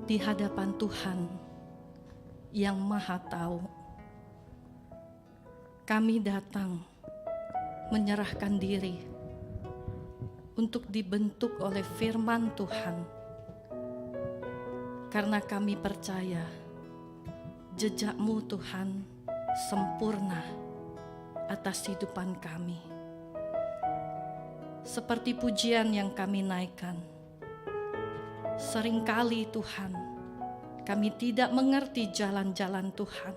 di hadapan Tuhan yang Maha Tahu. Kami datang menyerahkan diri untuk dibentuk oleh firman Tuhan, karena kami percaya jejak-Mu Tuhan sempurna atas kehidupan kami. Seperti pujian yang kami naikkan, seringkali Tuhan, kami tidak mengerti jalan-jalan Tuhan,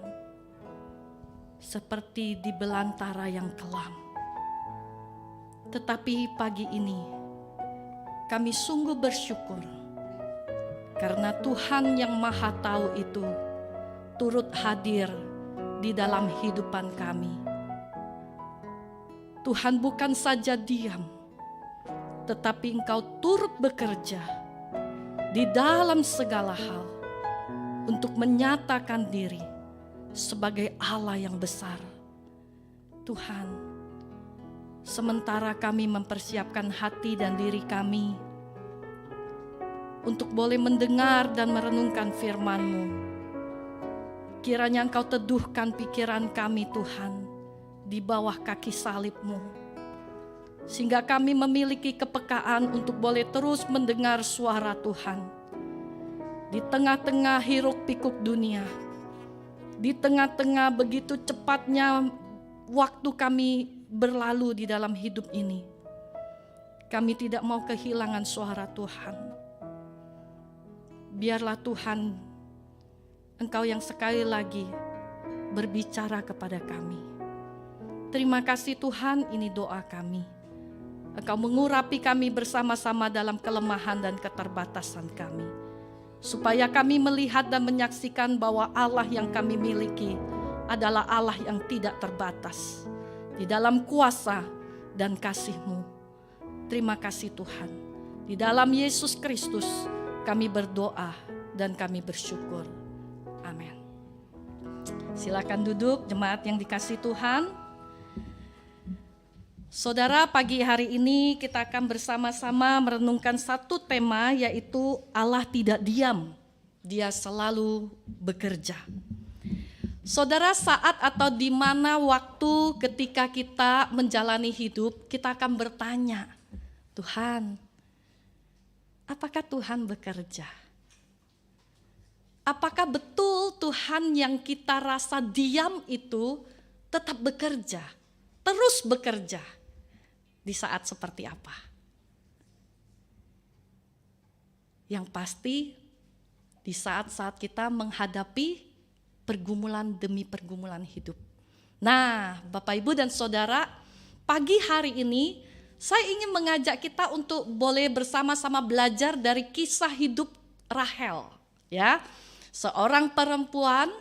seperti di belantara yang kelam. Tetapi pagi ini, kami sungguh bersyukur, karena Tuhan yang Maha Tahu itu turut hadir di dalam kehidupan kami. Tuhan bukan saja diam, tetapi Engkau turut bekerja di dalam segala hal untuk menyatakan diri sebagai Allah yang besar. Tuhan, sementara kami mempersiapkan hati dan diri kami untuk boleh mendengar dan merenungkan firman-Mu, kiranya Engkau teduhkan pikiran kami Tuhan di bawah kaki salib-Mu, sehingga kami memiliki kepekaan untuk boleh terus mendengar suara Tuhan di tengah-tengah hiruk pikuk dunia, di tengah-tengah begitu cepatnya waktu kami berlalu di dalam hidup ini. Kami tidak mau kehilangan suara Tuhan. Biarlah Tuhan, Engkau yang sekali lagi berbicara kepada kami. Terima kasih Tuhan, ini doa kami. Engkau mengurapi kami bersama-sama dalam kelemahan dan keterbatasan kami, supaya kami melihat dan menyaksikan bahwa Allah yang kami miliki adalah Allah yang tidak terbatas di dalam kuasa dan kasih-Mu. Terima kasih Tuhan. Di dalam Yesus Kristus kami berdoa dan kami bersyukur. Amin. Silakan duduk jemaat yang dikasihi Tuhan. Saudara, pagi hari ini kita akan bersama-sama merenungkan satu tema, yaitu Allah tidak diam, Dia selalu bekerja. Saudara, saat atau di mana waktu ketika kita menjalani hidup, kita akan bertanya, Tuhan, apakah Tuhan bekerja? Apakah betul Tuhan yang kita rasa diam itu tetap bekerja, terus bekerja? Di saat seperti apa? Yang pasti di saat-saat kita menghadapi pergumulan demi pergumulan hidup. Nah, Bapak Ibu dan Saudara, pagi hari ini saya ingin mengajak kita untuk boleh bersama-sama belajar dari kisah hidup Rahel, ya. Seorang perempuan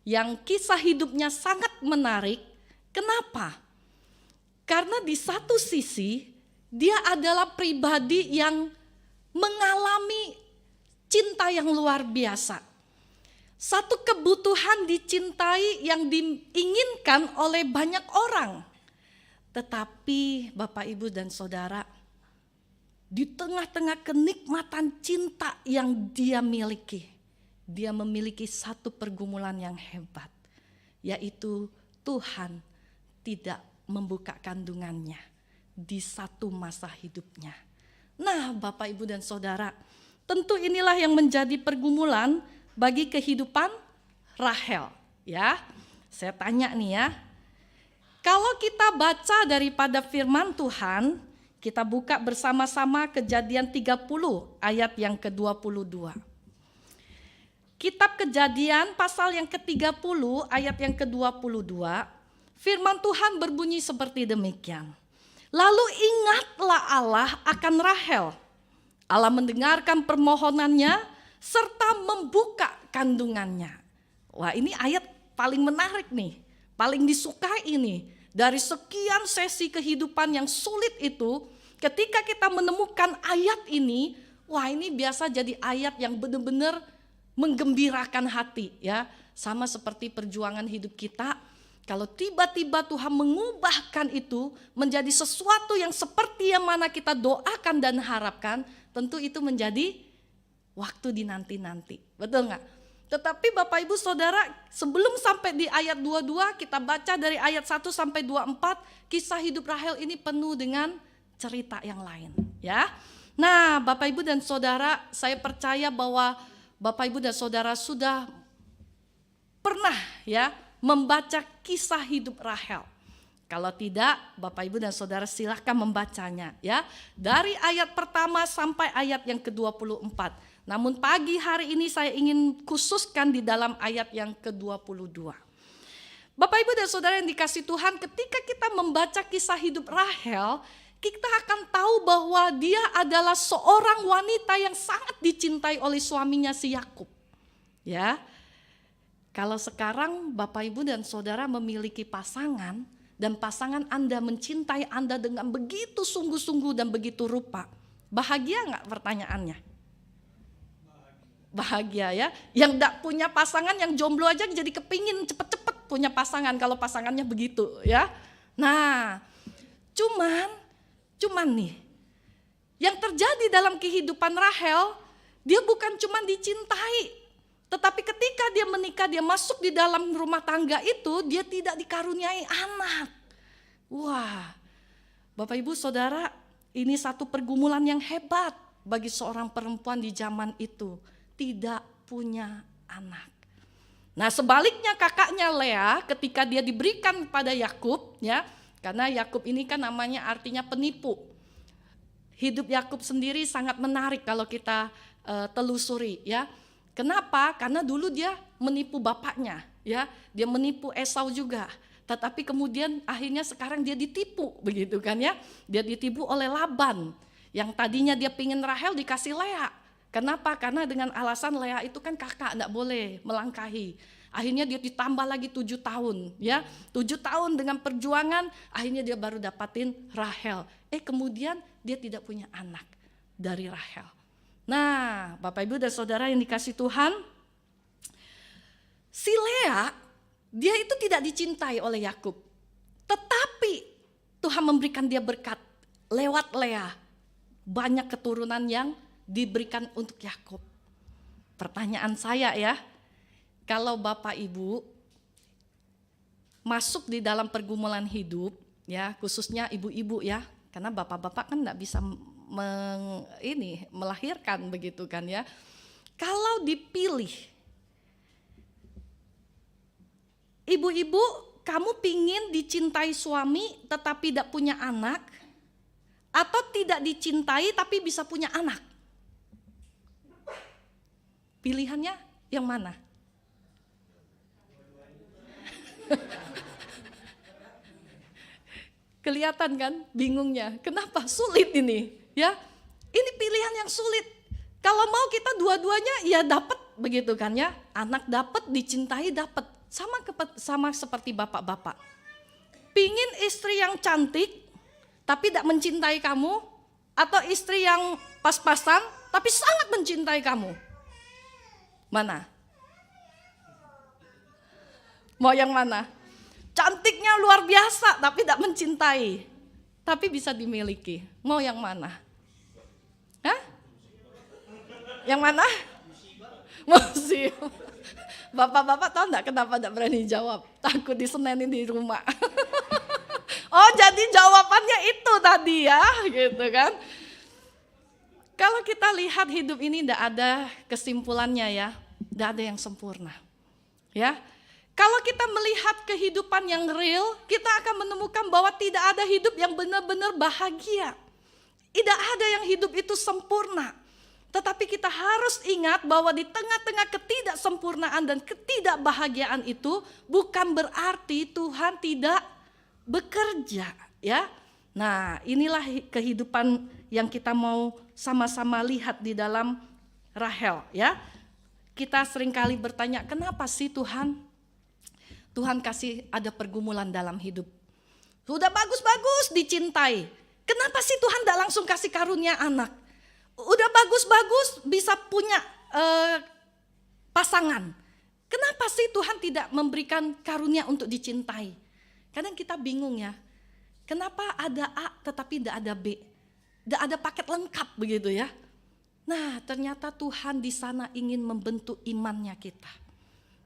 yang kisah hidupnya sangat menarik. Kenapa? Karena di satu sisi dia adalah pribadi yang mengalami cinta yang luar biasa. Satu kebutuhan dicintai yang diinginkan oleh banyak orang. Tetapi Bapak Ibu dan Saudara, di tengah-tengah kenikmatan cinta yang dia miliki, dia memiliki satu pergumulan yang hebat, yaitu Tuhan tidak membuka kandungannya di satu masa hidupnya. Nah, Bapak Ibu dan Saudara, tentu inilah yang menjadi pergumulan bagi kehidupan Rahel, ya. Saya tanya nih ya, kalau kita baca daripada firman Tuhan, kita buka bersama-sama Kejadian 30 ayat yang ke-22. Kitab Kejadian pasal yang ke-30 ayat yang ke-22, firman Tuhan berbunyi seperti demikian. Lalu ingatlah Allah akan Rahel. Allah mendengarkan permohonannya serta membuka kandungannya. Wah, ini ayat paling menarik nih, paling disukai ini. Dari sekian sesi kehidupan yang sulit itu, ketika kita menemukan ayat ini, wah ini biasa jadi ayat yang benar-benar menggembirakan hati, ya. Sama seperti perjuangan hidup kita. Kalau tiba-tiba Tuhan mengubahkan itu menjadi sesuatu yang seperti yang mana kita doakan dan harapkan, tentu itu menjadi waktu dinanti-nanti. Betul nggak? Tetapi Bapak Ibu Saudara, sebelum sampai di ayat 22, kita baca dari ayat 1 sampai 24, kisah hidup Rahel ini penuh dengan cerita yang lain, ya. Nah, Bapak Ibu dan Saudara, saya percaya bahwa Bapak Ibu dan Saudara sudah pernah ya membaca kisah hidup Rahel. Kalau tidak, Bapak Ibu dan Saudara silahkan membacanya ya. Dari ayat pertama sampai ayat yang ke-24. Namun pagi hari ini saya ingin khususkan di dalam ayat yang ke-22. Bapak Ibu dan Saudara yang dikasih Tuhan, ketika kita membaca kisah hidup Rahel, kita akan tahu bahwa dia adalah seorang wanita yang sangat dicintai oleh suaminya si Yakub. Ya. Kalau sekarang Bapak Ibu dan Saudara memiliki pasangan, dan pasangan Anda mencintai Anda dengan begitu sungguh-sungguh dan begitu rupa, bahagia nggak pertanyaannya? Bahagia ya. Yang tidak punya pasangan, yang jomblo aja jadi kepingin cepet-cepet punya pasangan kalau pasangannya begitu ya. Nah, cuman nih, yang terjadi dalam kehidupan Rahel, dia bukan cuma dicintai, tetapi ketika dia menikah, dia masuk di dalam rumah tangga itu, dia tidak dikaruniai anak. Wah, Bapak Ibu Saudara, ini satu pergumulan yang hebat bagi seorang perempuan di zaman itu, tidak punya anak. Nah, sebaliknya kakaknya Lea, ketika dia diberikan pada Yakub, ya, karena Yakub ini kan namanya artinya penipu. Hidup Yakub sendiri sangat menarik kalau kita telusuri, ya. Kenapa? Karena dulu dia menipu bapaknya, ya. Dia menipu Esau juga. Tetapi kemudian akhirnya sekarang dia ditipu, begitu kan ya. Dia ditipu oleh Laban. Yang tadinya dia pingin Rahel dikasih Lea. Kenapa? Karena dengan alasan Lea itu kan kakak, enggak boleh melangkahi. Akhirnya dia ditambah lagi 7 tahun, ya. 7 tahun dengan perjuangan, akhirnya dia baru dapatin Rahel. Kemudian dia tidak punya anak dari Rahel. Nah, Bapak Ibu dan Saudara yang dikasih Tuhan, si Lea, dia itu tidak dicintai oleh Yakub. Tetapi Tuhan memberikan dia berkat lewat Lea. Banyak keturunan yang diberikan untuk Yakub. Pertanyaan saya ya, kalau Bapak Ibu masuk di dalam pergumulan hidup, ya khususnya ibu-ibu ya, karena bapak-bapak kan enggak bisa melahirkan begitu kan ya. Kalau dipilih, ibu-ibu, kamu pingin dicintai suami tetapi tidak punya anak, atau tidak dicintai tapi bisa punya anak? Pilihannya yang mana? Kelihatan kan bingungnya, kenapa sulit ini? Ya, ini pilihan yang sulit. Kalau mau kita dua-duanya ya dapat begitu kan ya. Anak dapat, dicintai dapat. Sama seperti bapak-bapak. Pingin istri yang cantik tapi tidak mencintai kamu, atau istri yang pas-pasan tapi sangat mencintai kamu? Mana? Mau yang mana? Cantiknya luar biasa tapi tidak mencintai, tapi bisa dimiliki. Mau yang mana? Hah? Yang mana? Musibah. Bapak-bapak tahu enggak kenapa enggak berani jawab? Takut disenenin di rumah. Oh, jadi jawabannya itu tadi ya, gitu kan. Kalau kita lihat hidup ini enggak ada kesimpulannya ya, enggak ada yang sempurna. Ya. Kalau kita melihat kehidupan yang real, kita akan menemukan bahwa tidak ada hidup yang benar-benar bahagia. Tidak ada yang hidup itu sempurna. Tetapi kita harus ingat bahwa di tengah-tengah ketidaksempurnaan dan ketidakbahagiaan itu bukan berarti Tuhan tidak bekerja, ya. Nah, inilah kehidupan yang kita mau sama-sama lihat di dalam Rahel, ya. Kita seringkali bertanya, kenapa sih Tuhan kasih ada pergumulan dalam hidup? Sudah bagus-bagus dicintai, kenapa sih Tuhan tidak langsung kasih karunia anak? Udah bagus-bagus bisa punya pasangan, kenapa sih Tuhan tidak memberikan karunia untuk dicintai? Kadang kita bingung ya, kenapa ada A tetapi tidak ada B, tidak ada paket lengkap begitu ya. Nah, ternyata Tuhan di sana ingin membentuk imannya kita.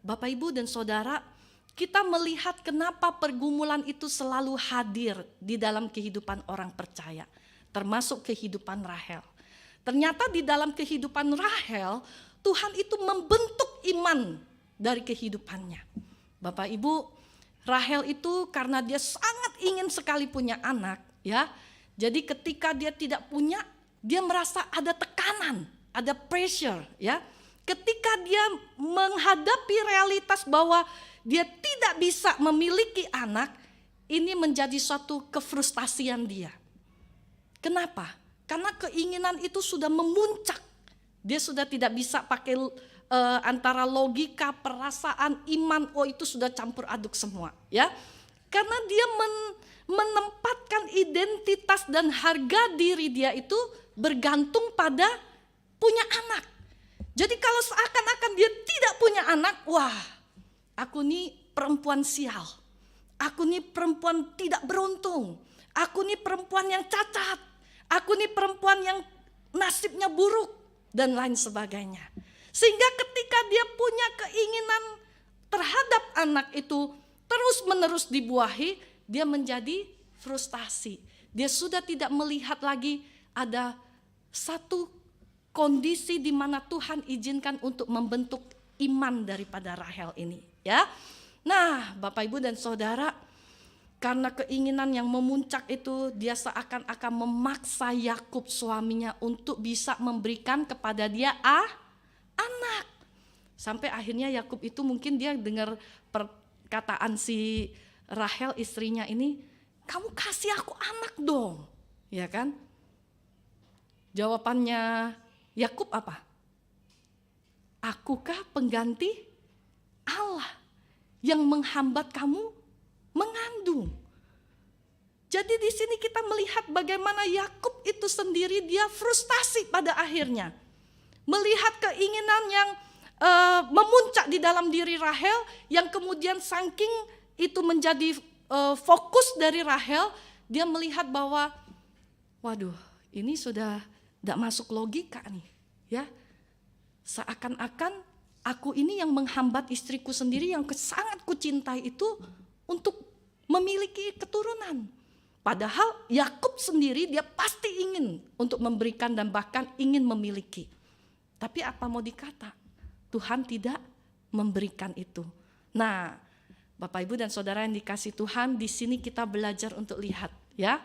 Bapak, Ibu, dan Saudara, kita melihat kenapa pergumulan itu selalu hadir di dalam kehidupan orang percaya, termasuk kehidupan Rahel. Ternyata di dalam kehidupan Rahel, Tuhan itu membentuk iman dari kehidupannya. Bapak, Ibu, Rahel itu karena dia sangat ingin sekali punya anak, ya. Jadi ketika dia tidak punya, dia merasa ada tekanan, ada pressure, ya. Ketika dia menghadapi realitas bahwa dia tidak bisa memiliki anak, ini menjadi suatu kefrustasian dia. Kenapa? Karena keinginan itu sudah memuncak. Dia sudah tidak bisa pakai antara logika, perasaan, iman, itu sudah campur aduk semua, ya. Karena dia menempatkan identitas dan harga diri dia itu bergantung pada punya anak. Jadi kalau seakan-akan dia tidak punya anak, wah, aku nih perempuan sial. Aku nih perempuan tidak beruntung. Aku nih perempuan yang cacat. Aku nih perempuan yang nasibnya buruk dan lain sebagainya. Sehingga ketika dia punya keinginan terhadap anak itu terus-menerus dibuahi, dia menjadi frustasi. Dia sudah tidak melihat lagi ada satu kondisi di mana Tuhan izinkan untuk membentuk iman daripada Rahel ini, ya. Nah, Bapak, Ibu, dan Saudara, karena keinginan yang memuncak itu, dia seakan-akan memaksa Yakub suaminya untuk bisa memberikan kepada dia anak. Sampai akhirnya Yakub itu mungkin dia dengar perkataan si Rahel istrinya ini, kamu kasih aku anak dong, ya kan? Jawabannya Yakub apa? Akukah pengganti Allah yang menghambat kamu mengandung? Jadi di sini kita melihat bagaimana Yakub itu sendiri dia frustasi pada akhirnya. Melihat keinginan yang memuncak di dalam diri Rahel yang kemudian saking itu menjadi fokus dari Rahel, dia melihat bahwa waduh, ini sudah tidak masuk logika nih, ya. Seakan-akan aku ini yang menghambat istriku sendiri yang sangat kucintai itu untuk memiliki keturunan. Padahal Yakub sendiri dia pasti ingin untuk memberikan dan bahkan ingin memiliki. Tapi apa mau dikata? Tuhan tidak memberikan itu. Nah, Bapak, Ibu, dan Saudara yang dikasih Tuhan, di sini kita belajar untuk lihat, ya.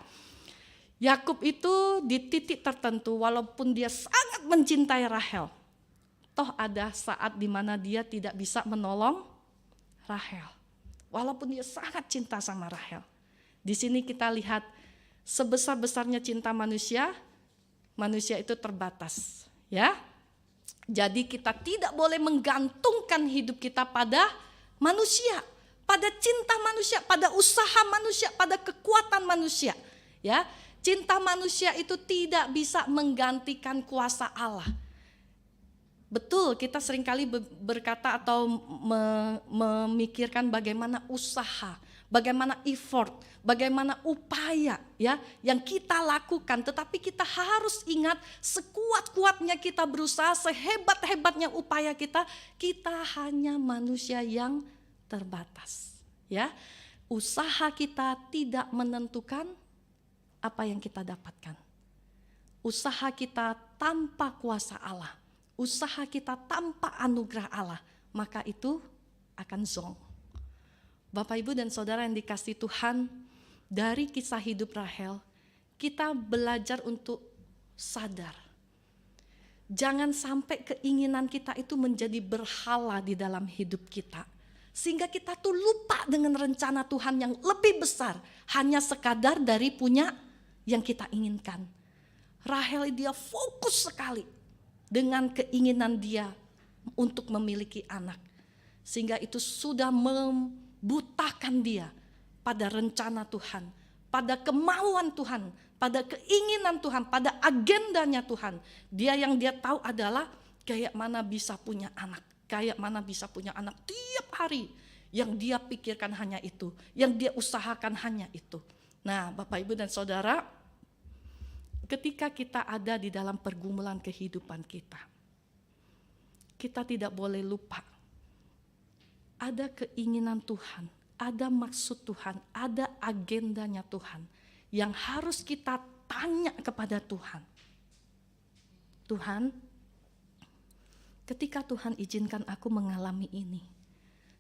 Yakub itu di titik tertentu walaupun dia sangat mencintai Rahel, toh ada saat di mana dia tidak bisa menolong Rahel. Walaupun dia sangat cinta sama Rahel. Di sini kita lihat sebesar-besarnya cinta manusia, manusia itu terbatas, ya. Jadi kita tidak boleh menggantungkan hidup kita pada manusia, pada cinta manusia, pada usaha manusia, pada kekuatan manusia, ya. Cinta manusia itu tidak bisa menggantikan kuasa Allah. Betul, kita seringkali berkata atau memikirkan bagaimana usaha, bagaimana effort, bagaimana upaya, ya, yang kita lakukan. Tetapi kita harus ingat, sekuat-kuatnya kita berusaha, sehebat-hebatnya upaya kita hanya manusia yang terbatas, ya. Usaha kita tidak menentukan apa yang kita dapatkan. Usaha kita tanpa kuasa Allah, usaha kita tanpa anugerah Allah, maka itu akan zonk. Bapak, Ibu, dan Saudara yang dikasihi Tuhan, dari kisah hidup Rahel, kita belajar untuk sadar. Jangan sampai keinginan kita itu menjadi berhala di dalam hidup kita. Sehingga kita tuh lupa dengan rencana Tuhan yang lebih besar, hanya sekadar dari punya yang kita inginkan. Rahel dia fokus sekali dengan keinginan dia untuk memiliki anak. Sehingga itu sudah membutakan dia pada rencana Tuhan, pada kemauan Tuhan, pada keinginan Tuhan, pada agendanya Tuhan. Dia yang dia tahu adalah kayak mana bisa punya anak, kayak mana bisa punya anak tiap hari. Yang dia pikirkan hanya itu, yang dia usahakan hanya itu. Nah, Bapak, Ibu, dan Saudara, ketika kita ada di dalam pergumulan kehidupan kita, kita tidak boleh lupa ada keinginan Tuhan, ada maksud Tuhan, ada agendanya Tuhan yang harus kita tanya kepada Tuhan. Tuhan, ketika Tuhan izinkan aku mengalami ini,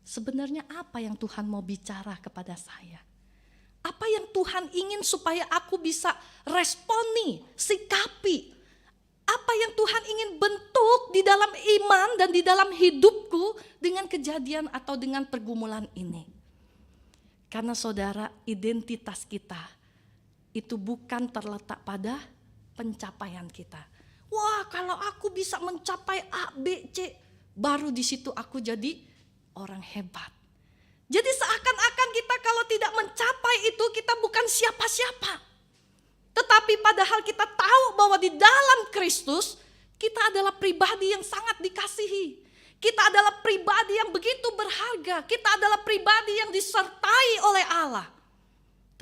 sebenarnya apa yang Tuhan mau bicara kepada saya? Apa yang Tuhan ingin supaya aku bisa responi, sikapi? Apa yang Tuhan ingin bentuk di dalam iman dan di dalam hidupku dengan kejadian atau dengan pergumulan ini? Karena saudara, identitas kita itu bukan terletak pada pencapaian kita. Wah, kalau aku bisa mencapai A, B, C, baru di situ aku jadi orang hebat. Jadi seakan-akan kita kalau tidak mencapai itu kita bukan siapa-siapa. Tetapi padahal kita tahu bahwa di dalam Kristus kita adalah pribadi yang sangat dikasihi. Kita adalah pribadi yang begitu berharga. Kita adalah pribadi yang disertai oleh Allah.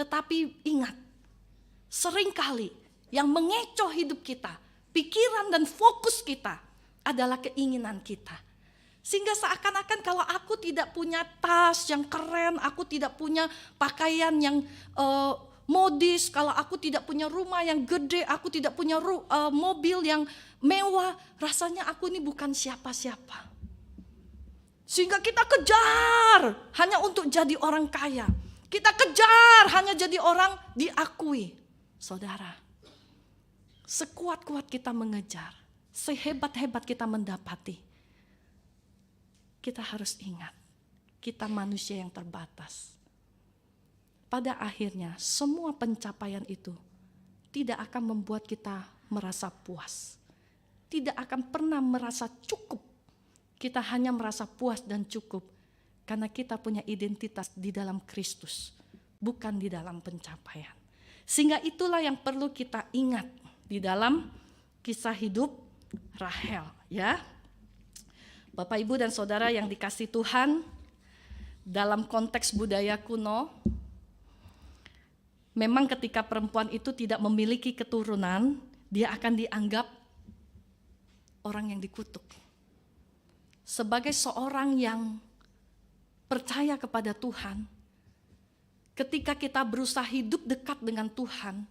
Tetapi ingat, seringkali yang mengecoh hidup kita, pikiran dan fokus kita adalah keinginan kita. Sehingga seakan-akan kalau aku tidak punya tas yang keren, aku tidak punya pakaian yang modis, kalau aku tidak punya rumah yang gede, aku tidak punya mobil yang mewah, rasanya aku ini bukan siapa-siapa. Sehingga kita kejar hanya untuk jadi orang kaya. Kita kejar hanya jadi orang diakui. Saudara, sekuat-kuat kita mengejar, sehebat-hebat kita mendapati, kita harus ingat, kita manusia yang terbatas. Pada akhirnya semua pencapaian itu tidak akan membuat kita merasa puas. Tidak akan pernah merasa cukup. Kita hanya merasa puas dan cukup karena kita punya identitas di dalam Kristus, bukan di dalam pencapaian. Sehingga itulah yang perlu kita ingat di dalam kisah hidup Rahel, ya. Bapak, Ibu, dan Saudara yang dikasihi Tuhan, dalam konteks budaya kuno, memang ketika perempuan itu tidak memiliki keturunan, dia akan dianggap orang yang dikutuk. Sebagai seorang yang percaya kepada Tuhan, ketika kita berusaha hidup dekat dengan Tuhan,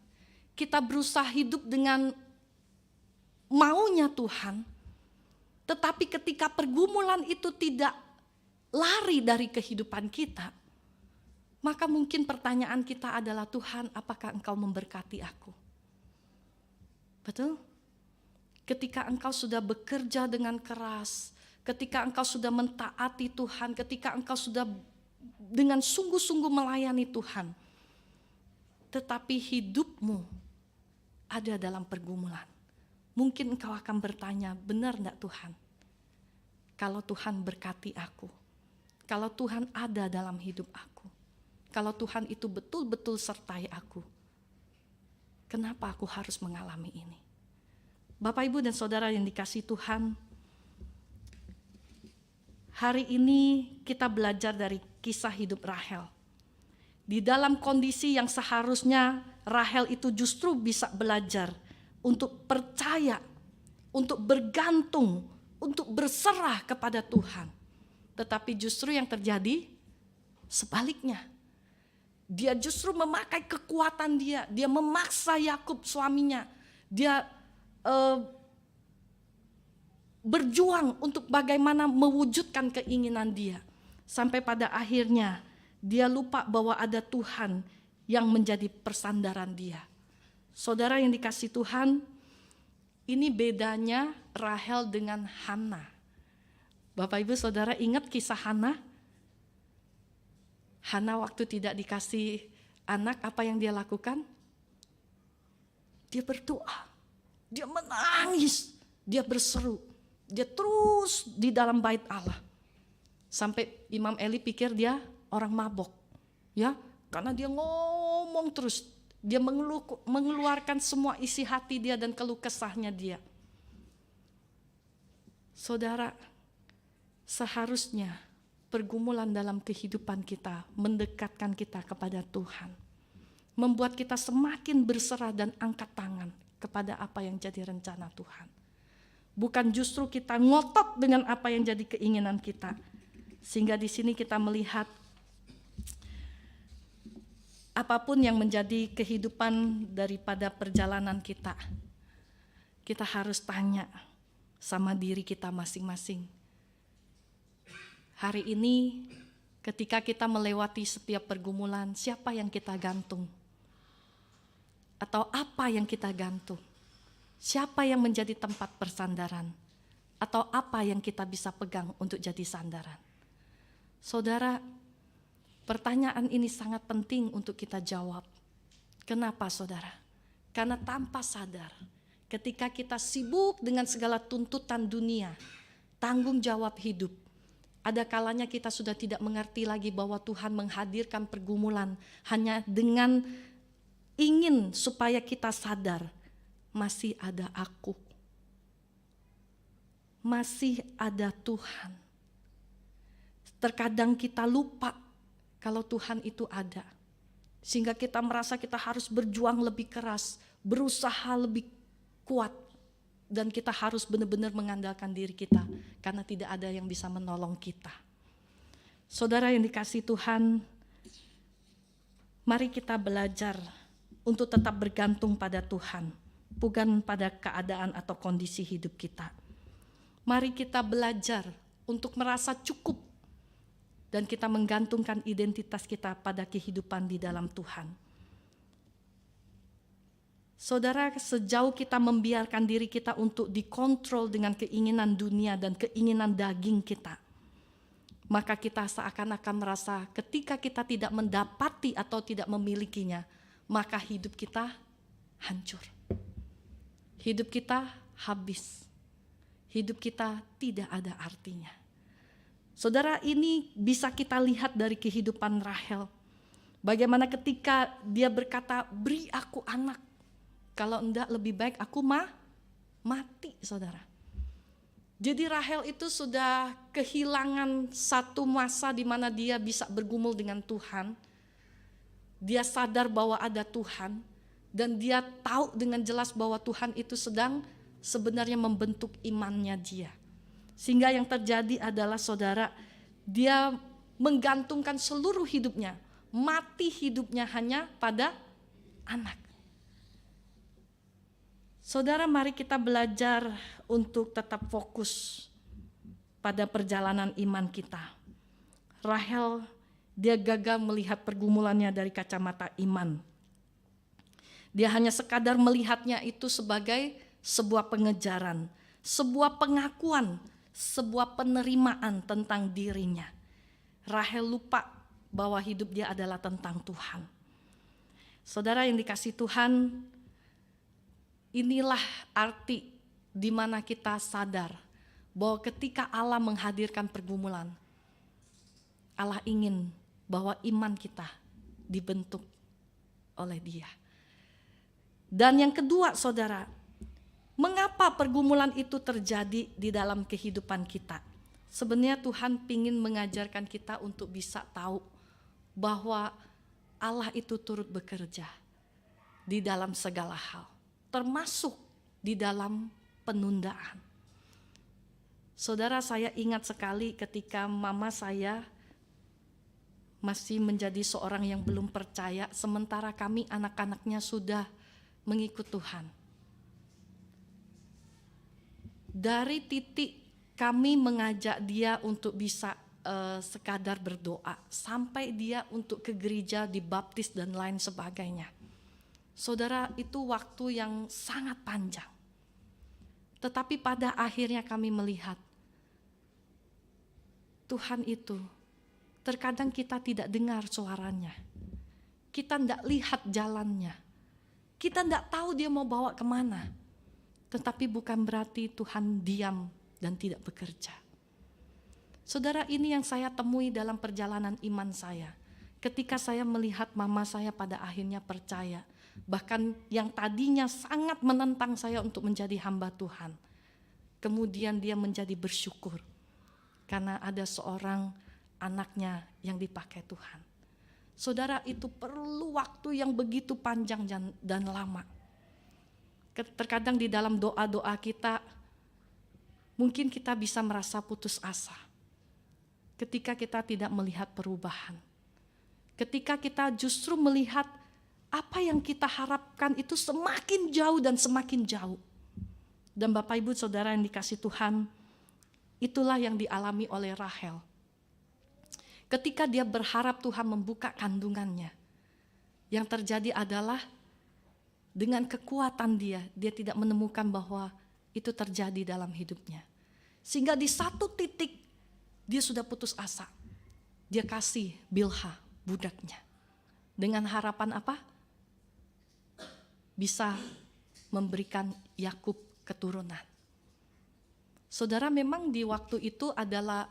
kita berusaha hidup dengan maunya Tuhan, tetapi ketika pergumulan itu tidak lari dari kehidupan kita, maka mungkin pertanyaan kita adalah, Tuhan, apakah Engkau memberkati aku? Betul? Ketika Engkau sudah bekerja dengan keras, ketika Engkau sudah mentaati Tuhan, ketika Engkau sudah dengan sungguh-sungguh melayani Tuhan, tetapi hidupmu ada dalam pergumulan. Mungkin engkau akan bertanya, benar enggak Tuhan? Kalau Tuhan berkati aku, kalau Tuhan ada dalam hidup aku, kalau Tuhan itu betul-betul sertai aku, kenapa aku harus mengalami ini? Bapak, Ibu, dan Saudara yang dikasihi Tuhan, hari ini kita belajar dari kisah hidup Rahel. Di dalam kondisi yang seharusnya Rahel itu justru bisa belajar untuk percaya, untuk bergantung, untuk berserah kepada Tuhan. Tetapi justru yang terjadi sebaliknya. Dia justru memakai kekuatan dia memaksa Yakub suaminya. Dia berjuang untuk bagaimana mewujudkan keinginan dia. Sampai pada akhirnya dia lupa bahwa ada Tuhan yang menjadi persandaran dia. Saudara yang dikasihi Tuhan, ini bedanya Rahel dengan Hana. Bapak, Ibu, Saudara ingat kisah Hana? Hana waktu tidak dikasih anak, apa yang dia lakukan? Dia berdoa, dia menangis, dia berseru, dia terus di dalam bait Allah. Sampai Imam Eli pikir dia orang mabok, ya, karena dia ngomong terus. Dia mengeluarkan semua isi hati dia dan keluh kesahnya dia. Saudara, seharusnya pergumulan dalam kehidupan kita mendekatkan kita kepada Tuhan. Membuat kita semakin berserah dan angkat tangan kepada apa yang jadi rencana Tuhan. Bukan justru kita ngotot dengan apa yang jadi keinginan kita. Sehingga di sini kita melihat apapun yang menjadi kehidupan daripada perjalanan kita, kita harus tanya sama diri kita masing-masing. Hari ini ketika kita melewati setiap pergumulan, siapa yang kita gantung? Atau apa yang kita gantung? Siapa yang menjadi tempat persandaran? Atau apa yang kita bisa pegang untuk jadi sandaran? Saudara, pertanyaan ini sangat penting untuk kita jawab. Kenapa saudara? Karena tanpa sadar, ketika kita sibuk dengan segala tuntutan dunia, tanggung jawab hidup, ada kalanya kita sudah tidak mengerti lagi bahwa Tuhan menghadirkan pergumulan hanya dengan ingin supaya kita sadar, masih ada aku, masih ada Tuhan. Terkadang kita lupa kalau Tuhan itu ada, sehingga kita merasa kita harus berjuang lebih keras, berusaha lebih kuat, dan kita harus benar-benar mengandalkan diri kita, karena tidak ada yang bisa menolong kita. Saudara yang dikasihi Tuhan, mari kita belajar untuk tetap bergantung pada Tuhan, bukan pada keadaan atau kondisi hidup kita. Mari kita belajar untuk merasa cukup dan kita menggantungkan identitas kita pada kehidupan di dalam Tuhan. Saudara, sejauh kita membiarkan diri kita untuk dikontrol dengan keinginan dunia dan keinginan daging kita, maka kita seakan-akan merasa ketika kita tidak mendapati atau tidak memilikinya, maka hidup kita hancur. Hidup kita habis. Hidup kita tidak ada artinya. Saudara, ini bisa kita lihat dari kehidupan Rahel. Bagaimana ketika dia berkata, beri aku anak. Kalau enggak lebih baik aku mati, saudara. Jadi Rahel itu sudah kehilangan satu masa di mana dia bisa bergumul dengan Tuhan. Dia sadar bahwa ada Tuhan. Dan dia tahu dengan jelas bahwa Tuhan itu sedang sebenarnya membentuk imannya dia. Sehingga yang terjadi adalah saudara, dia menggantungkan seluruh hidupnya, mati hidupnya hanya pada anak. Saudara, mari kita belajar untuk tetap fokus pada perjalanan iman kita. Rahel, dia gagal melihat pergumulannya dari kacamata iman. Dia hanya sekadar melihatnya itu sebagai sebuah pengejaran, sebuah pengakuan, sebuah penerimaan tentang dirinya. Rahel lupa bahwa hidup dia adalah tentang Tuhan. Saudara yang dikasihi Tuhan, inilah arti di mana kita sadar bahwa ketika Allah menghadirkan pergumulan, Allah ingin bahwa iman kita dibentuk oleh Dia. Dan yang kedua, saudara, mengapa pergumulan itu terjadi di dalam kehidupan kita? Sebenarnya Tuhan ingin mengajarkan kita untuk bisa tahu bahwa Allah itu turut bekerja di dalam segala hal, termasuk di dalam penundaan. Saudara, saya ingat sekali ketika mama saya masih menjadi seorang yang belum percaya, sementara kami anak-anaknya sudah mengikut Tuhan. Dari titik kami mengajak dia untuk bisa sekadar berdoa, sampai dia untuk ke gereja, dibaptis dan lain sebagainya. Saudara, itu waktu yang sangat panjang. Tetapi pada akhirnya kami melihat Tuhan itu, terkadang kita tidak dengar suaranya, kita tidak lihat jalannya, kita tidak tahu dia mau bawa kemana. Tetapi bukan berarti Tuhan diam dan tidak bekerja. Saudara, ini yang saya temui dalam perjalanan iman saya. Ketika saya melihat mama saya pada akhirnya percaya. Bahkan yang tadinya sangat menentang saya untuk menjadi hamba Tuhan. Kemudian dia menjadi bersyukur. Karena ada seorang anaknya yang dipakai Tuhan. Saudara, itu perlu waktu yang begitu panjang dan lama. Terkadang di dalam doa-doa kita, mungkin kita bisa merasa putus asa. Ketika kita tidak melihat perubahan. Ketika kita justru melihat apa yang kita harapkan itu semakin jauh dan semakin jauh. Dan Bapak Ibu Saudara yang dikasih Tuhan, itulah yang dialami oleh Rahel. Ketika dia berharap Tuhan membuka kandungannya, yang terjadi adalah dengan kekuatan dia tidak menemukan bahwa itu terjadi dalam hidupnya. Sehingga di satu titik dia sudah putus asa. Dia kasih Bilha, budaknya. Dengan harapan apa? Bisa memberikan Yakub keturunan. Saudara, memang di waktu itu adalah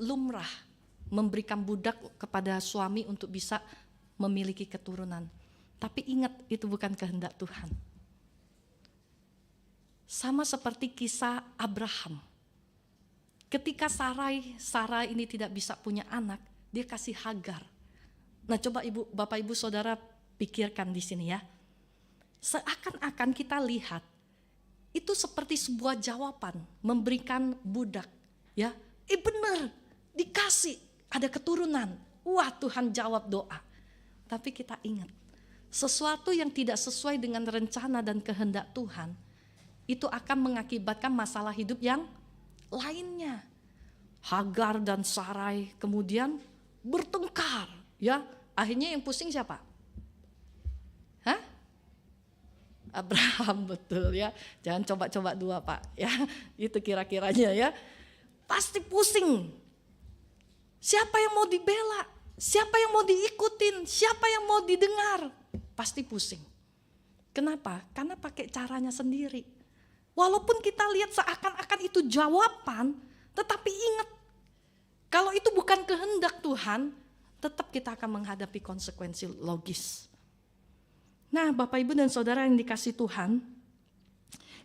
lumrah memberikan budak kepada suami untuk bisa memiliki keturunan. Tapi ingat, itu bukan kehendak Tuhan. Sama seperti kisah Abraham. Ketika Sarai ini tidak bisa punya anak, dia kasih Hagar. Nah, coba Bapak Ibu Saudara pikirkan di sini ya. Seakan-akan kita lihat itu seperti sebuah jawaban, memberikan budak, ya. Benar, dikasih, ada keturunan. Wah, Tuhan jawab doa. Tapi kita ingat, sesuatu yang tidak sesuai dengan rencana dan kehendak Tuhan, itu akan mengakibatkan masalah hidup yang lainnya. Hagar dan Sarai kemudian bertengkar, ya. Akhirnya yang pusing siapa? Hah? Abraham, betul ya. Jangan coba-coba dua, Pak, ya. Itu kira-kiranya ya. Pasti pusing. Siapa yang mau dibela? Siapa yang mau diikutin? Siapa yang mau didengar? Pasti pusing. Kenapa? Karena pakai caranya sendiri. Walaupun kita lihat seakan-akan itu jawaban, tetapi ingat, kalau itu bukan kehendak Tuhan, tetap kita akan menghadapi konsekuensi logis. Nah, Bapak Ibu dan Saudara yang dikasih Tuhan,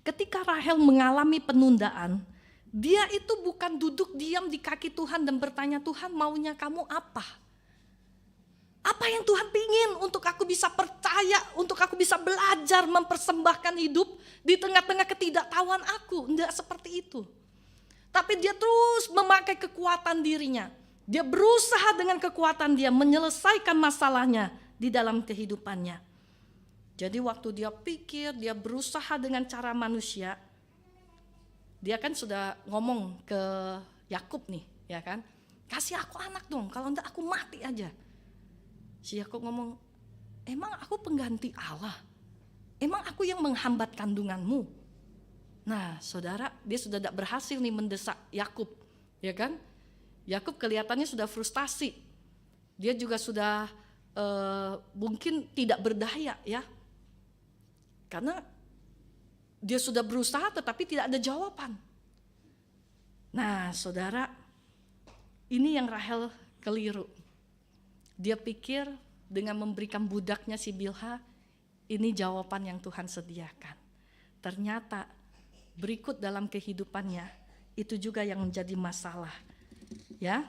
ketika Rahel mengalami penundaan, dia itu bukan duduk diam di kaki Tuhan dan bertanya, Tuhan maunya kamu apa? Apa yang Tuhan pingin untuk aku bisa percaya, untuk aku bisa belajar mempersembahkan hidup di tengah-tengah ketidaktahuan aku. Enggak seperti itu. Tapi dia terus memakai kekuatan dirinya. Dia berusaha dengan kekuatan dia menyelesaikan masalahnya di dalam kehidupannya. Jadi waktu dia pikir, dia berusaha dengan cara manusia, dia kan sudah ngomong ke Yakub nih, ya kan? Kasih aku anak dong, kalau enggak aku mati aja. Si Yakub ngomong, emang aku pengganti Allah? Emang aku yang menghambat kandunganmu? Nah, saudara, dia sudah tidak berhasil nih mendesak Yakub, ya kan? Yakub kelihatannya sudah frustasi. Dia juga sudah mungkin tidak berdaya, ya. Karena dia sudah berusaha tetapi tidak ada jawaban. Nah, saudara, ini yang Rahel keliru. Dia pikir dengan memberikan budaknya si Bilha, ini jawaban yang Tuhan sediakan. Ternyata berikut dalam kehidupannya, itu juga yang menjadi masalah. Ya,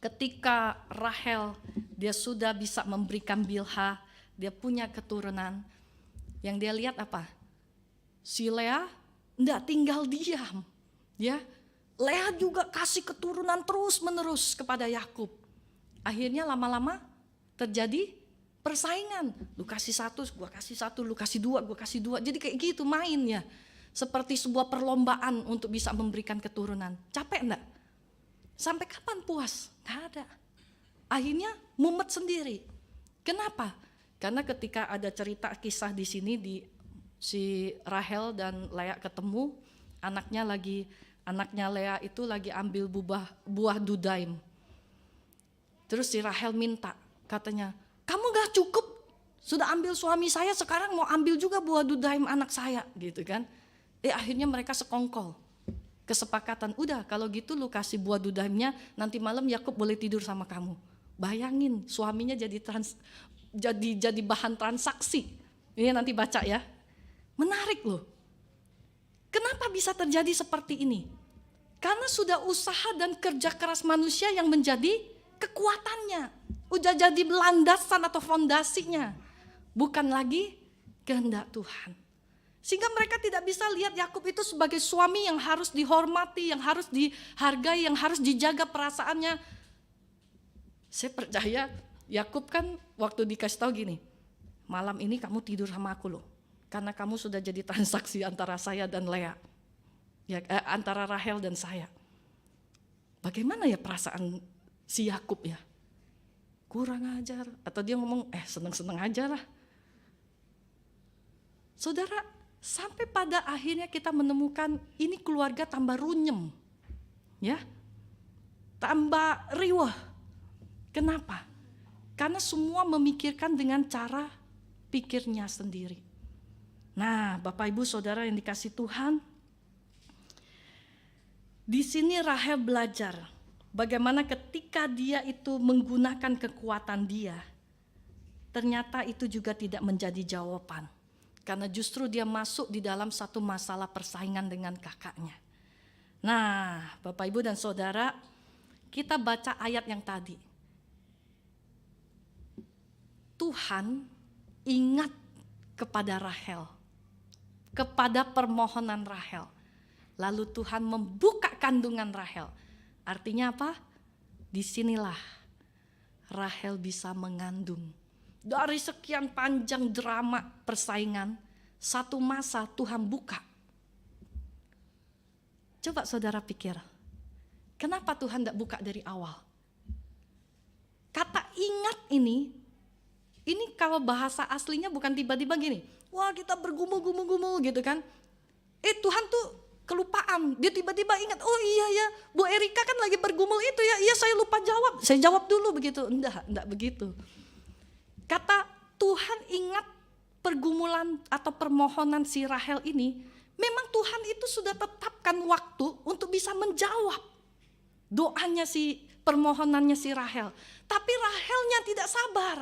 ketika Rahel dia sudah bisa memberikan Bilha, dia punya keturunan, yang dia lihat apa? Si Lea enggak tinggal diam, ya. Lea juga kasih keturunan terus menerus kepada Yakub. Akhirnya lama-lama terjadi persaingan. Lu kasih satu, gua kasih satu, lu kasih dua, gua kasih dua. Jadi kayak gitu mainnya. Seperti sebuah perlombaan untuk bisa memberikan keturunan. Capek enggak? Sampai kapan puas? Nggak ada. Akhirnya mumet sendiri. Kenapa? Karena ketika ada cerita kisah di sini, di si Rahel dan Lea ketemu, anaknya Lea itu lagi ambil buah dudaim. Terus si Rahel minta, katanya, kamu gak cukup sudah ambil suami saya, sekarang mau ambil juga buah dudaim anak saya, gitu kan? Akhirnya mereka sekongkol. Kesepakatan, udah kalau gitu lu kasih buah dudaimnya, nanti malam Yakub boleh tidur sama kamu. Bayangin, suaminya jadi bahan transaksi. Ini nanti baca ya. Menarik loh. Kenapa bisa terjadi seperti ini? Karena sudah usaha dan kerja keras manusia yang menjadi kekuatannya. Udah jadi landasan atau fondasinya. Bukan lagi kehendak Tuhan. Sehingga mereka tidak bisa lihat Yakub itu sebagai suami yang harus dihormati, yang harus dihargai, yang harus dijaga perasaannya. Saya percaya Yakub kan waktu dikasih tahu gini, malam ini kamu tidur sama aku loh, karena kamu sudah jadi transaksi antara saya dan Lea, ya, antara Rahel dan saya. Bagaimana ya perasaan si Yakub ya? Kurang ajar, atau dia ngomong seneng-seneng aja lah. Saudara, sampai pada akhirnya kita menemukan ini keluarga tambah runyem, ya, tambah riwah. Kenapa? Karena semua memikirkan dengan cara pikirnya sendiri. Nah, Bapak Ibu Saudara yang dikasih Tuhan, di sini Rahel belajar bagaimana ketika dia itu menggunakan kekuatan dia, ternyata itu juga tidak menjadi jawaban. Karena justru dia masuk di dalam satu masalah persaingan dengan kakaknya. Nah, Bapak Ibu dan Saudara, kita baca ayat yang tadi. Tuhan ingat kepada Rahel, kepada permohonan Rahel. Lalu Tuhan membuka kandungan Rahel. Artinya apa? Disinilah Rahel bisa mengandung. Dari sekian panjang drama persaingan, satu masa Tuhan buka. Coba saudara pikir, kenapa Tuhan tidak buka dari awal? Kata ingat ini kalau bahasa aslinya bukan tiba-tiba gini, wah kita bergumul-gumul gitu kan. Tuhan tuh kelupaan, dia tiba-tiba ingat, oh iya ya, Bu Erika kan lagi bergumul itu ya, iya saya lupa jawab, saya jawab dulu begitu. Enggak begitu. Kata Tuhan ingat pergumulan atau permohonan si Rahel ini, memang Tuhan itu sudah tetapkan waktu untuk bisa menjawab doanya permohonannya si Rahel. Tapi Rahelnya tidak sabar.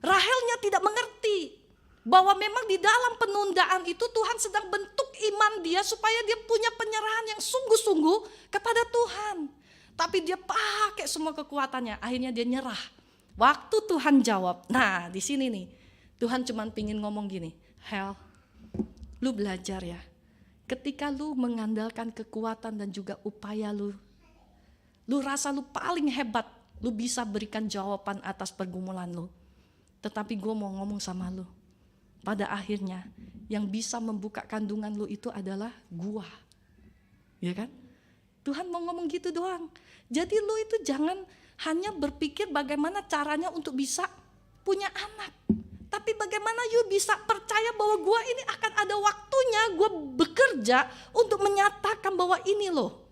Rahelnya tidak mengerti bahwa memang di dalam penundaan itu Tuhan sedang bentuk iman dia supaya dia punya penyerahan yang sungguh-sungguh kepada Tuhan. Tapi dia pakai semua kekuatannya, akhirnya dia nyerah. Waktu Tuhan jawab, nah di sini nih Tuhan cuma pingin ngomong gini, Hel, lu belajar ya, ketika lu mengandalkan kekuatan dan juga upaya lu rasa lu paling hebat, lu bisa berikan jawaban atas pergumulan lu. Tetapi gue mau ngomong sama lu, pada akhirnya yang bisa membuka kandungan lu itu adalah gua, ya kan? Tuhan mau ngomong gitu doang. Jadi lu itu jangan hanya berpikir bagaimana caranya untuk bisa punya anak. Tapi bagaimana you bisa percaya bahwa gue ini akan ada waktunya gue bekerja untuk menyatakan bahwa ini loh.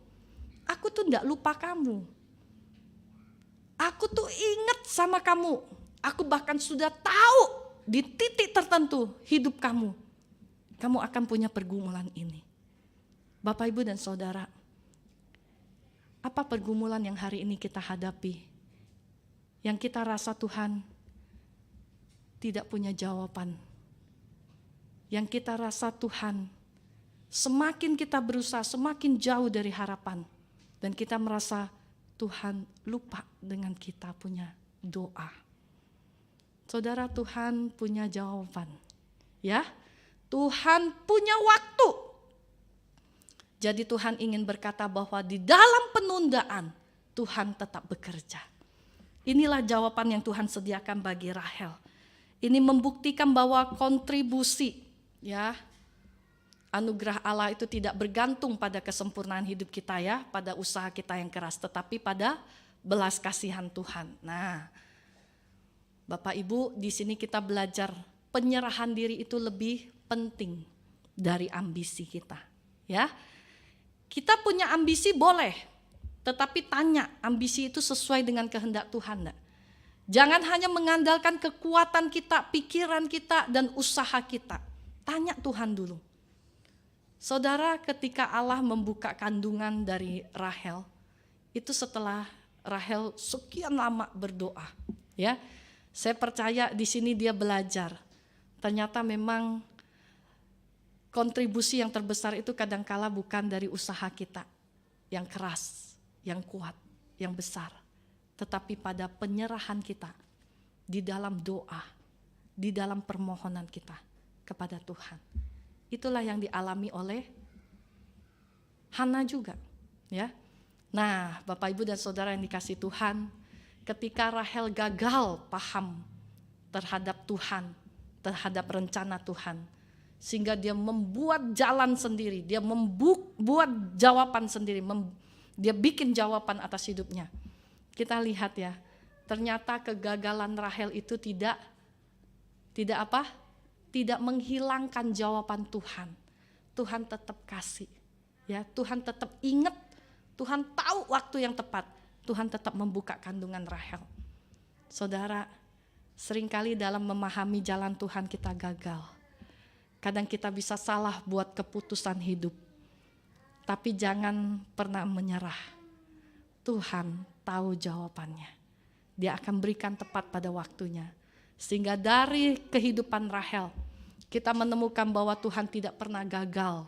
Aku tuh gak lupa kamu. Aku tuh ingat sama kamu. Aku bahkan sudah tahu di titik tertentu hidup kamu. Kamu akan punya pergumulan ini. Bapak, Ibu, dan Saudara, apa pergumulan yang hari ini kita hadapi? Yang kita rasa Tuhan tidak punya jawaban. Yang kita rasa Tuhan, semakin kita berusaha, semakin jauh dari harapan. Dan kita merasa Tuhan lupa dengan kita punya doa. Saudara, Tuhan punya jawaban. Ya, Tuhan punya waktu. Jadi Tuhan ingin berkata bahwa di dalam penundaan Tuhan tetap bekerja. Inilah jawaban yang Tuhan sediakan bagi Rahel. Ini membuktikan bahwa kontribusi, ya, anugerah Allah itu tidak bergantung pada kesempurnaan hidup kita ya, pada usaha kita yang keras, tetapi pada belas kasihan Tuhan. Nah, Bapak Ibu, di sini kita belajar penyerahan diri itu lebih penting dari ambisi kita, ya. Kita punya ambisi boleh, tetapi tanya ambisi itu sesuai dengan kehendak Tuhan enggak? Jangan hanya mengandalkan kekuatan kita, pikiran kita, dan usaha kita. Tanya Tuhan dulu. Saudara, ketika Allah membuka kandungan dari Rahel, itu setelah Rahel sekian lama berdoa, ya. Saya percaya di sini dia belajar. Ternyata memang kontribusi yang terbesar itu kadangkala bukan dari usaha kita yang keras, yang kuat, yang besar, tetapi pada penyerahan kita di dalam doa, di dalam permohonan kita kepada Tuhan. itulah yang dialami oleh Hana juga, ya. Nah, Bapak Ibu dan Saudara yang dikasihi Tuhan, ketika Rahel gagal paham terhadap Tuhan, terhadap rencana Tuhan, sehingga dia membuat jalan sendiri, dia membuat jawaban sendiri, dia bikin jawaban atas hidupnya. Kita lihat ya, ternyata kegagalan Rahel itu tidak menghilangkan jawaban Tuhan. Tuhan tetap kasih, ya. Tuhan tetap ingat, Tuhan tahu waktu yang tepat. Tuhan tetap membuka kandungan Rahel. Saudara, seringkali dalam memahami jalan Tuhan kita gagal. Kadang kita bisa salah buat keputusan hidup. Tapi jangan pernah menyerah. Tuhan tahu jawabannya. Dia akan berikan tepat pada waktunya. Sehingga dari kehidupan Rahel, kita menemukan bahwa Tuhan tidak pernah gagal.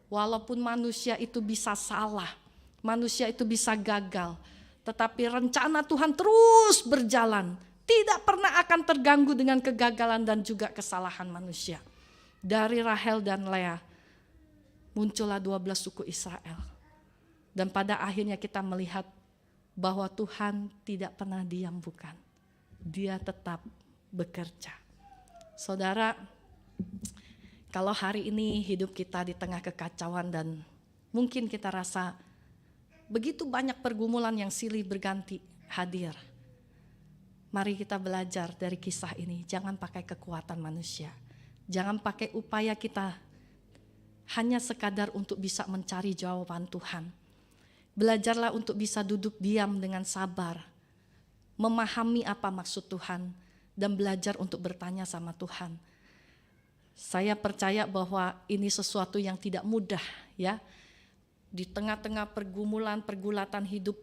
Walaupun manusia itu bisa salah, manusia itu bisa gagal, tetapi rencana Tuhan terus berjalan. Tidak pernah akan terganggu dengan kegagalan dan juga kesalahan manusia. Dari Rahel dan Lea, muncullah 12 suku Israel. Dan pada akhirnya kita melihat bahwa Tuhan tidak pernah diam, bukan. Dia tetap bekerja. Saudara, kalau hari ini hidup kita di tengah kekacauan dan mungkin kita rasa begitu banyak pergumulan yang silih berganti hadir. Mari kita belajar dari kisah ini, jangan pakai kekuatan manusia. Jangan pakai upaya kita hanya sekadar untuk bisa mencari jawaban Tuhan. Belajarlah untuk bisa duduk diam dengan sabar, memahami apa maksud Tuhan, dan belajar untuk bertanya sama Tuhan. Saya percaya bahwa ini sesuatu yang tidak mudah, ya. Di tengah-tengah pergulatan hidup,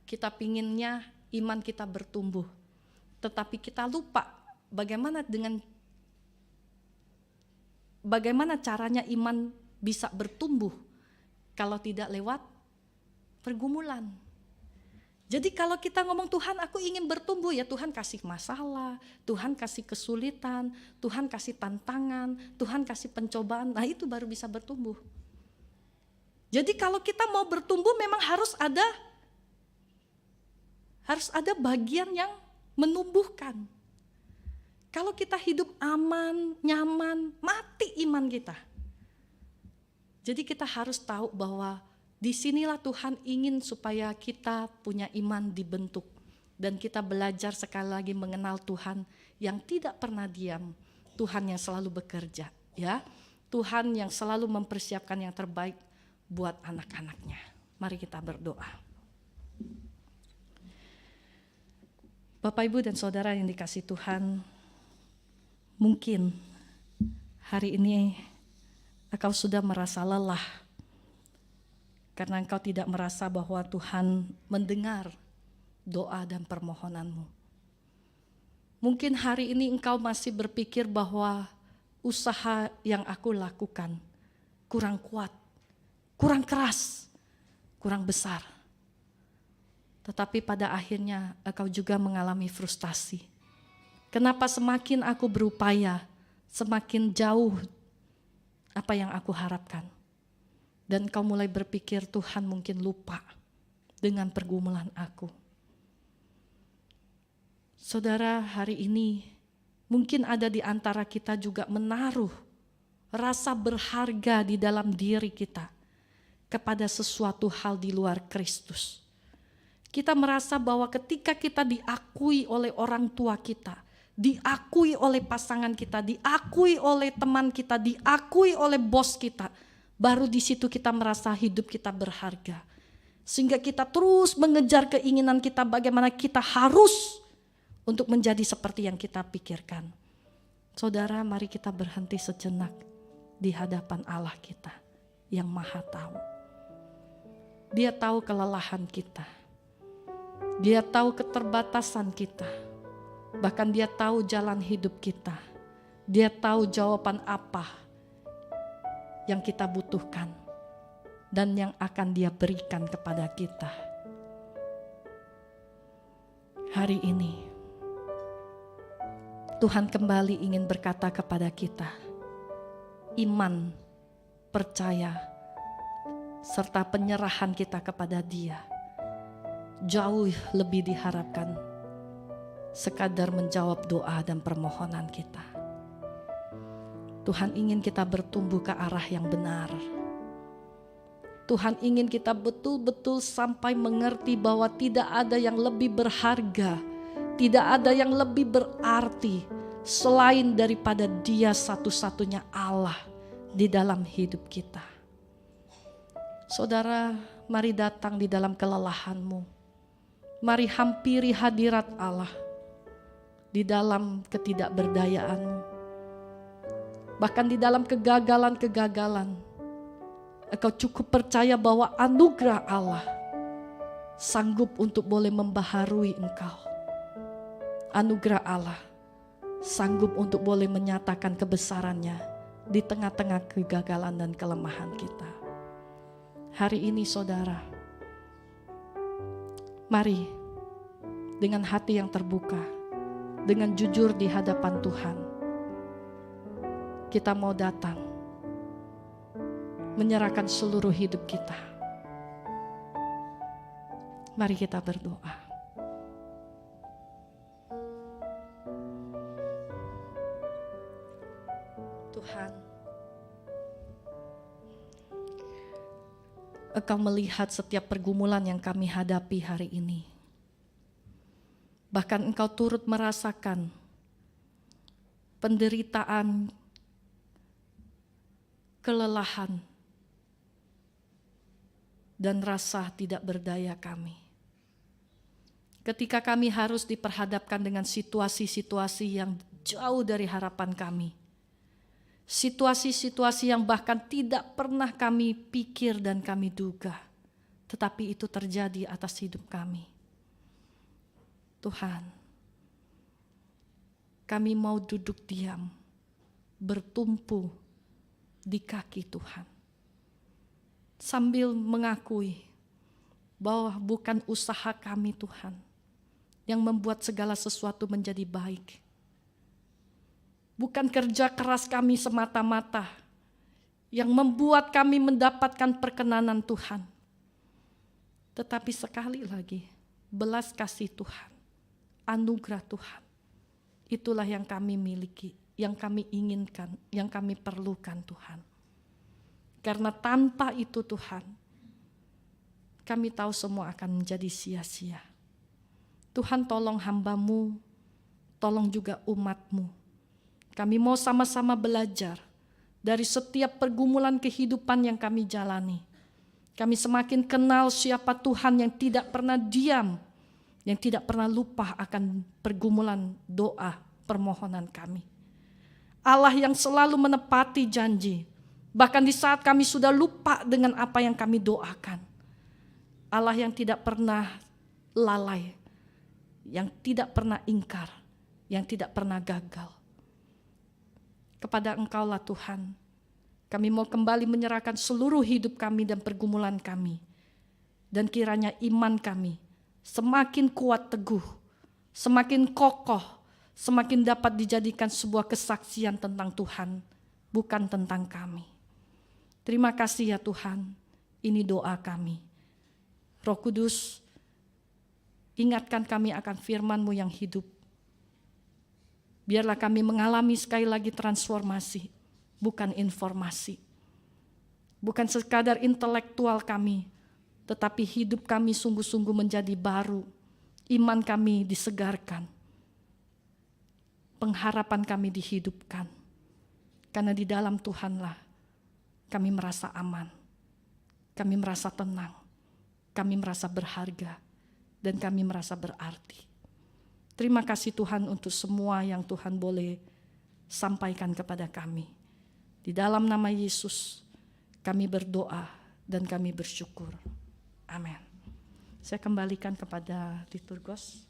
kita pinginnya iman kita bertumbuh. Tetapi kita lupa bagaimana caranya iman bisa bertumbuh kalau tidak lewat pergumulan. Jadi kalau kita ngomong Tuhan aku ingin bertumbuh, ya Tuhan kasih masalah, Tuhan kasih kesulitan, Tuhan kasih tantangan, Tuhan kasih pencobaan, nah itu baru bisa bertumbuh. Jadi kalau kita mau bertumbuh memang harus ada bagian yang menumbuhkan. Kalau kita hidup aman, nyaman, mati iman kita. Jadi kita harus tahu bahwa disinilah Tuhan ingin supaya kita punya iman dibentuk. Dan kita belajar sekali lagi mengenal Tuhan yang tidak pernah diam. Tuhan yang selalu bekerja, ya. Tuhan yang selalu mempersiapkan yang terbaik buat anak-anaknya. Mari kita berdoa. Bapak, Ibu, dan Saudara yang dikasihi Tuhan, mungkin hari ini engkau sudah merasa lelah karena engkau tidak merasa bahwa Tuhan mendengar doa dan permohonanmu. Mungkin hari ini engkau masih berpikir bahwa usaha yang aku lakukan kurang kuat, kurang keras, kurang besar. Tetapi pada akhirnya engkau juga mengalami frustasi. Kenapa semakin aku berupaya, semakin jauh apa yang aku harapkan. Dan kau mulai berpikir Tuhan mungkin lupa dengan pergumulan aku. Saudara, hari ini mungkin ada di antara kita juga menaruh rasa berharga di dalam diri kita kepada sesuatu hal di luar Kristus. Kita merasa bahwa ketika kita diakui oleh orang tua kita, diakui oleh pasangan kita, diakui oleh teman kita, diakui oleh bos kita, baru di situ kita merasa hidup kita berharga. Sehingga kita terus mengejar keinginan kita bagaimana kita harus untuk menjadi seperti yang kita pikirkan. Saudara, mari kita berhenti sejenak di hadapan Allah kita yang Maha Tahu. Dia tahu kelelahan kita. Dia tahu keterbatasan kita. Bahkan dia tahu jalan hidup kita. Dia tahu jawaban apa yang kita butuhkan dan yang akan dia berikan kepada kita. Hari ini Tuhan kembali ingin berkata kepada kita, iman, percaya, serta penyerahan kita kepada Dia jauh lebih diharapkan sekadar menjawab doa dan permohonan kita. Tuhan ingin kita bertumbuh ke arah yang benar. Tuhan ingin kita betul-betul sampai mengerti bahwa tidak ada yang lebih berharga, tidak ada yang lebih berarti selain daripada Dia satu-satunya Allah di dalam hidup kita. Saudara, mari datang di dalam kelelahanmu. Mari hampiri hadirat Allah di dalam ketidakberdayaanmu. Bahkan di dalam kegagalan-kegagalan, engkau cukup percaya bahwa anugerah Allah sanggup untuk boleh membaharui engkau. Anugerah Allah sanggup untuk boleh menyatakan kebesarannya di tengah-tengah kegagalan dan kelemahan kita. Hari ini saudara, mari dengan hati yang terbuka, dengan jujur di hadapan Tuhan, kita mau datang menyerahkan seluruh hidup kita. Mari kita berdoa. Tuhan, Engkau melihat setiap pergumulan yang kami hadapi hari ini. Bahkan Engkau turut merasakan penderitaan, kelelahan, dan rasa tidak berdaya kami. Ketika kami harus diperhadapkan dengan situasi-situasi yang jauh dari harapan kami. Situasi-situasi yang bahkan tidak pernah kami pikir dan kami duga. Tetapi itu terjadi atas hidup kami. Tuhan, kami mau duduk diam, bertumpu di kaki Tuhan. Sambil mengakui bahwa bukan usaha kami Tuhan yang membuat segala sesuatu menjadi baik. Bukan kerja keras kami semata-mata yang membuat kami mendapatkan perkenanan Tuhan. Tetapi sekali lagi, belas kasih Tuhan, anugerah Tuhan, itulah yang kami miliki, yang kami inginkan, yang kami perlukan Tuhan. Karena tanpa itu Tuhan, kami tahu semua akan menjadi sia-sia. Tuhan tolong hamba-Mu, tolong juga umat-Mu. Kami mau sama-sama belajar dari setiap pergumulan kehidupan yang kami jalani. Kami semakin kenal siapa Tuhan yang tidak pernah diam, yang tidak pernah lupa akan pergumulan doa, permohonan kami. Allah yang selalu menepati janji, bahkan di saat kami sudah lupa dengan apa yang kami doakan. Allah yang tidak pernah lalai, yang tidak pernah ingkar, yang tidak pernah gagal. Kepada Engkaulah Tuhan, kami mau kembali menyerahkan seluruh hidup kami dan pergumulan kami. Dan kiranya iman kami semakin kuat teguh, semakin kokoh, semakin dapat dijadikan sebuah kesaksian tentang Tuhan, bukan tentang kami. Terima kasih ya Tuhan, ini doa kami. Roh Kudus, ingatkan kami akan firman-Mu yang hidup. Biarlah kami mengalami sekali lagi transformasi, bukan informasi. Bukan sekadar intelektual kami, tetapi hidup kami sungguh-sungguh menjadi baru. Iman kami disegarkan. Pengharapan kami dihidupkan. Karena di dalam Tuhanlah kami merasa aman. Kami merasa tenang. Kami merasa berharga. Dan kami merasa berarti. Terima kasih Tuhan untuk semua yang Tuhan boleh sampaikan kepada kami. Di dalam nama Yesus kami berdoa dan kami bersyukur. Amin. Saya kembalikan kepada liturgos.